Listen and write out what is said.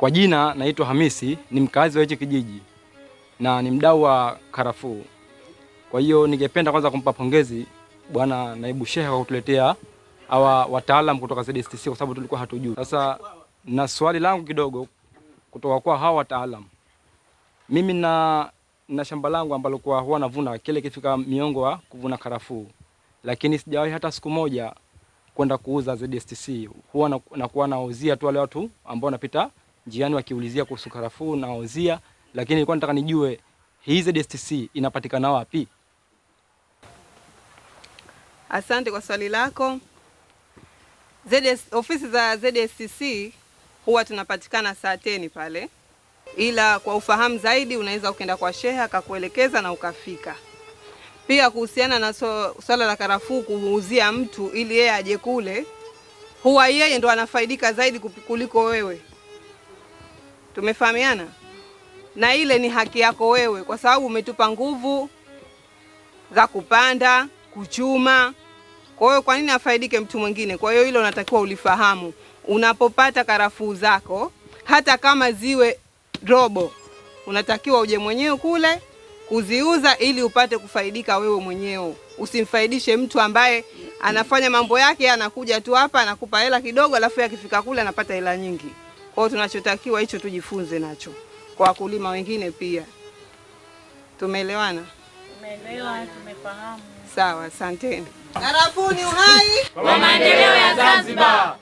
Kwa jina naitwa Hamisi, ni mkazi wa hichi kijiji na ni mdau wa karafuu. Kwa hiyo ningependa kwanza kumpa pongezi Bwana Naibu Shehe kwa kutuletea hawa wataalamu kutoka ZSTC kwa sababu tulikuwa hatujui. Sasa na swali langu kidogo kutoka kwa hawa wataalamu. Mimi na shamba langu ambalo kwa huwa navuna kile kifika miongo wa kuvuna karafuu. Lakini sijawahi hata siku moja kwenda kuuza ZSTC. Huwa nakuwa nauzia tu wale watu ambao wanapita njiani wakiulizia kuhusu karafuu nauzia, lakini nilikuwa nataka nijue hii ZSTC inapatikana wapi? Asante kwa swali lako. Ofisi za ZSTC huwa tunapatikana Saateni pale. Ila kwa ufahamu zaidi unaweza ukaenda kwa shehe akakuelekeza na ukafika. Pia kuhusiana na swala la karafuu kumuuzia mtu ili yeye aje kule, huwa yeye ndo anafaidika zaidi kuliko wewe. Tumefahamiana? Na ile ni haki yako wewe kwa sababu umetupa nguvu za kupanda, kuchuma. Kwa hiyo kwa nini afaidike mtu mwingine? Kwa hiyo hilo unatakiwa ulifahamu. Unapopata karafuu zako hata kama ziwe robo, unatakiwa uje mwenyewe kule kuziuza ili upate kufaidika wewe mwenyewe. Usimfaidishe mtu ambaye anafanya mambo yake, anakuja tu hapa anakupa hela kidogo alafu akifika kule anapata hela nyingi. Kwa hiyo tunachotakiwa hicho tujifunze nacho kwa wakulima wengine pia. Tumeelewana? Tumeelewa, tumefahamu. Sawa, asanteni. Karafuu ni uhai kwa maendeleo ya Zanzibar.